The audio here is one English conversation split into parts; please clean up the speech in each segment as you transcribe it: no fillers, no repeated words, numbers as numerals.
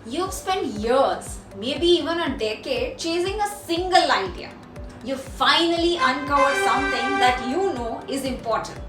You've spent years, maybe even a decade, chasing a single idea. You finally uncovered something that you know is important.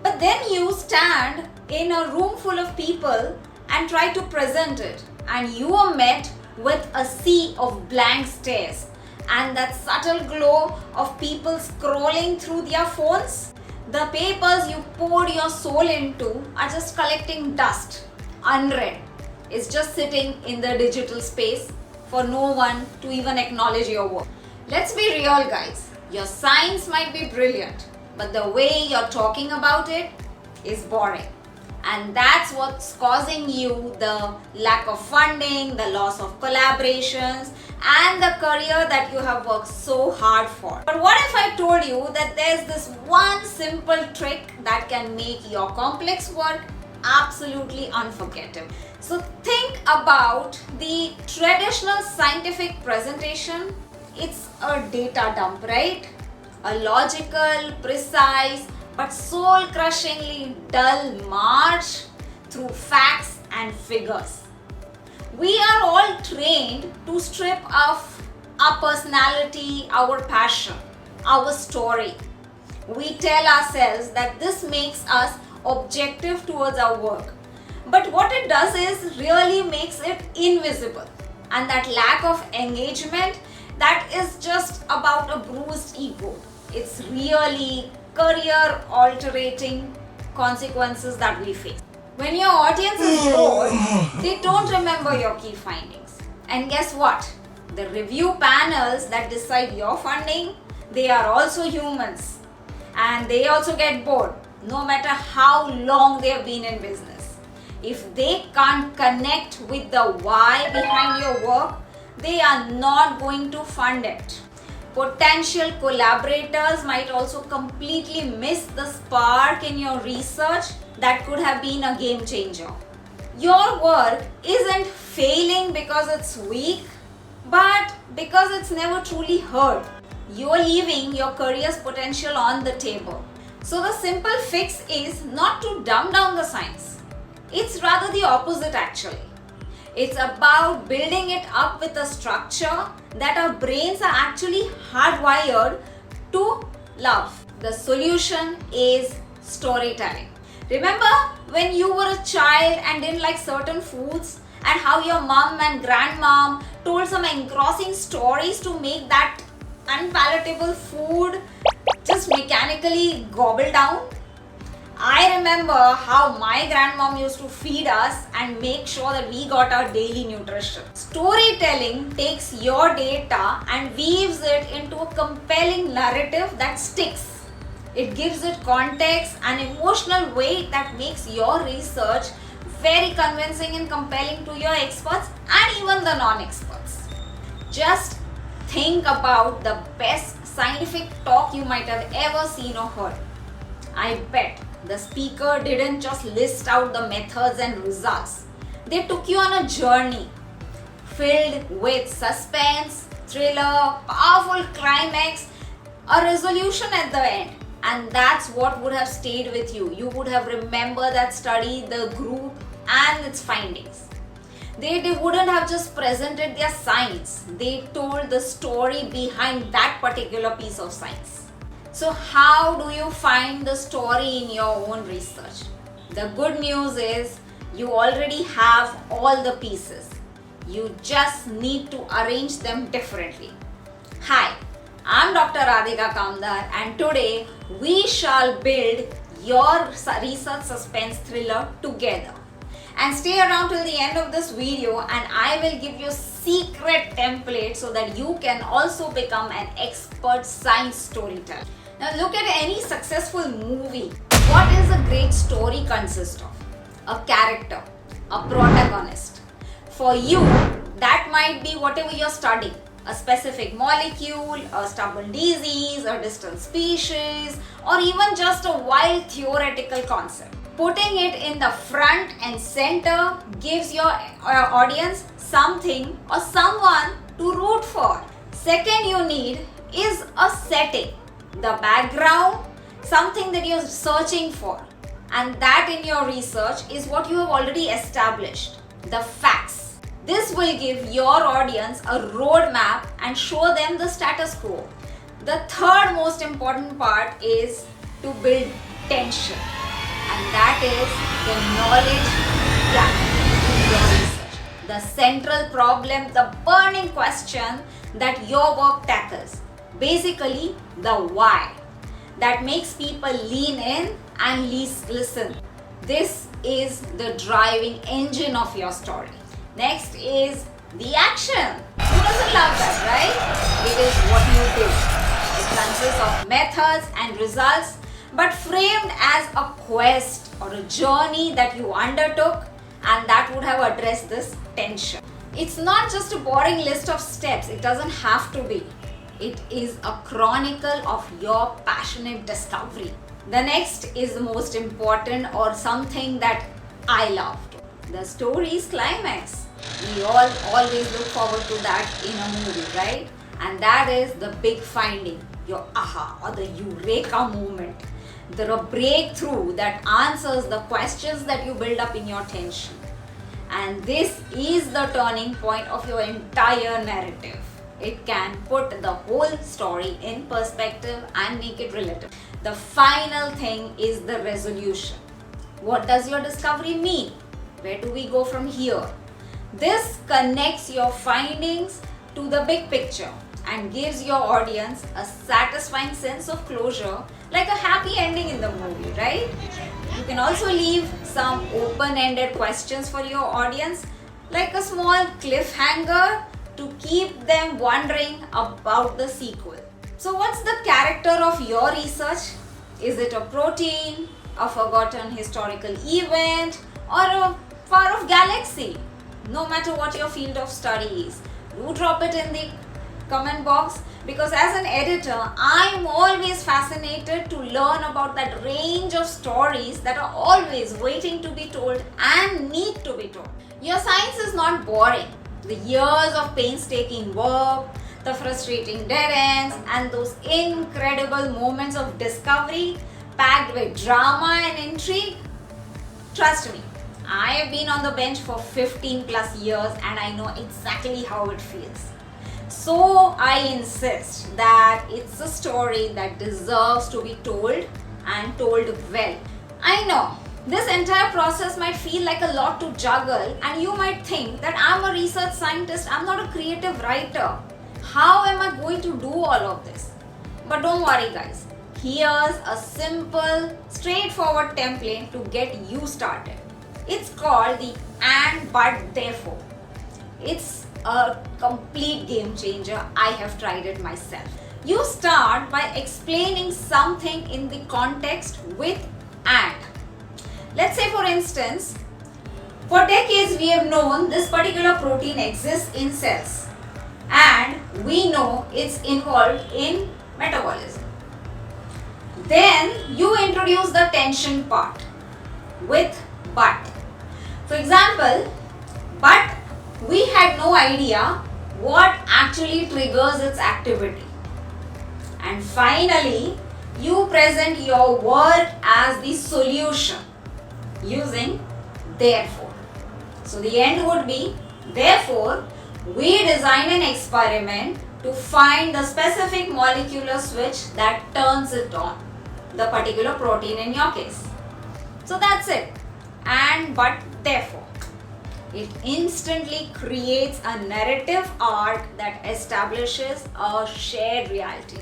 But then you stand in a room full of people and try to present it, and you are met with a sea of blank stares and that subtle glow of people scrolling through their phones. The papers you poured your soul into are just collecting dust, unread. It's just sitting in the digital space for no one to even acknowledge your work. Let's be real, guys. Your science might be brilliant, but the way you're talking about it is boring. And that's what's causing you the lack of funding, the loss of collaborations, and the career that you have worked so hard for. But what if I told you that there's this one simple trick that can make your complex work absolutely unforgettable? So think about the traditional scientific presentation. It's a data dump, right? A logical, precise, but soul-crushingly dull march through facts and figures. We are all trained to strip off our personality, our passion, our story. We tell ourselves that this makes us objective towards our work. But what it does is really makes it invisible. And that lack of engagement, that is just about a bruised ego. It's really career altering consequences that we face. When your audience is bored, they don't remember your key findings. And guess what? The review panels that decide your funding, they are also humans. And they also get bored, no matter how long they have been in business. If they can't connect with the why behind your work, they are not going to fund it. Potential collaborators might also completely miss the spark in your research that could have been a game changer. Your work isn't failing because it's weak, but because it's never truly heard. You're leaving your career's potential on the table. So the simple fix is not to dumb down the science. It's rather the opposite actually. It's about building it up with a structure that our brains are actually hardwired to love. The solution is storytelling. Remember when you were a child and didn't like certain foods, and how your mom and grandmom told some engrossing stories to make that unpalatable food just mechanically gobble down? I remember how my grandmom used to feed us and make sure that we got our daily nutrition. Storytelling takes your data and weaves it into a compelling narrative that sticks. It gives it context and emotional weight that makes your research very convincing and compelling to your experts and even the non-experts. Just think about the best scientific talk you might have ever seen or heard. I bet the speaker didn't just list out the methods and results. They took you on a journey filled with suspense, thriller, powerful climax, a resolution at the end. And that's what would have stayed with you. You would have remembered that study, the group, and its findings. They wouldn't have just presented their science. They told the story behind that particular piece of science. So how do you find the story in your own research? The good news is you already have all the pieces. You just need to arrange them differently. Hi, I'm Dr. Radhika Kamdar, and today we shall build your research suspense thriller together. And stay around till the end of this video and I will give you secret template so that you can also become an expert science storyteller. Now look at any successful movie. What does a great story consist of? A character, a protagonist. For you, that might be whatever you're studying. A specific molecule, a stubborn disease, a distant species, or even just a wild theoretical concept. Putting it in the front and center gives your audience something or someone to root for. Second you need is a setting. The background, something that you're searching for. And that in your research is what you have already established. The facts. This will give your audience a roadmap and show them the status quo. The third most important part is to build tension, and that is the knowledge gap in your research. The central problem, the burning question that your work tackles. Basically, the why that makes people lean in and listen. This is the driving engine of your story. Next is the action. Who doesn't love that, right? It is what you do. It consists of methods and results, but framed as a quest or a journey that you undertook, and that would have addressed this tension. It's not just a boring list of steps. It doesn't have to be. It is a chronicle of your passionate discovery. The next is the most important, or something that I loved. The story's climax. We all always look forward to that in a movie, right? And that is the big finding, your aha or the eureka moment. The breakthrough that answers the questions that you build up in your tension. And this is the turning point of your entire narrative. It can put the whole story in perspective and make it relatable. The final thing is the resolution. What does your discovery mean? Where do we go from here? This connects your findings to the big picture and gives your audience a satisfying sense of closure, like a happy ending in the movie, right? You can also leave some open-ended questions for your audience, like a small cliffhanger to keep them wondering about the sequel. So what's the character of your research? Is it a protein, a forgotten historical event, or a far-off galaxy? No matter what your field of study is, do drop it in the comment box, because as an editor, I'm always fascinated to learn about that range of stories that are always waiting to be told and need to be told. Your science is not boring. The years of painstaking work, the frustrating dead ends, and those incredible moments of discovery packed with drama and intrigue. Trust me, I have been on the bench for 15 plus years and I know exactly how it feels. So I insist that it's a story that deserves to be told, and told well. I know this entire process might feel like a lot to juggle, and you might think that I'm a research scientist, I'm not a creative writer. How am I going to do all of this? But don't worry guys, here's a simple, straightforward template to get you started. It's called the and but therefore. It's a complete game changer. I have tried it myself. You start by explaining something in the context with and. Let's say for instance, for decades we have known this particular protein exists in cells and we know it's involved in metabolism. Then you introduce the tension part with but. For example, but we had no idea what actually triggers its activity. And finally, you present your work as the solution using therefore. So the end would be, therefore, we design an experiment to find the specific molecular switch that turns it on, the particular protein in your case. So that's it. And but therefore. It instantly creates a narrative arc that establishes a shared reality,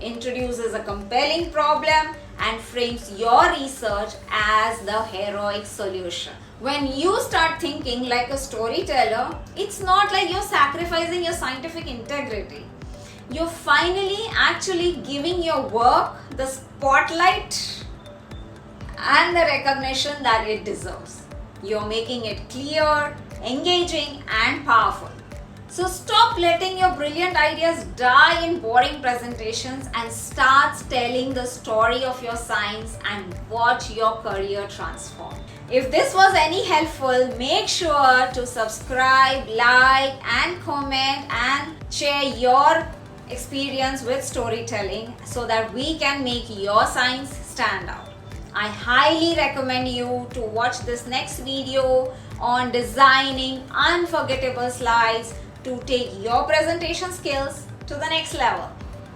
introduces a compelling problem, and frames your research as the heroic solution. When you start thinking like a storyteller, it's not like you're sacrificing your scientific integrity. You're finally actually giving your work the spotlight and the recognition that it deserves. You're making it clear, engaging, and powerful. So stop letting your brilliant ideas die in boring presentations and start telling the story of your science and watch your career transform. If this was any helpful, make sure to subscribe, like, and comment and share your experience with storytelling so that we can make your science stand out. I highly recommend you to watch this next video on designing unforgettable slides to take your presentation skills to the next level.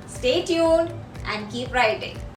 Stay tuned and keep writing.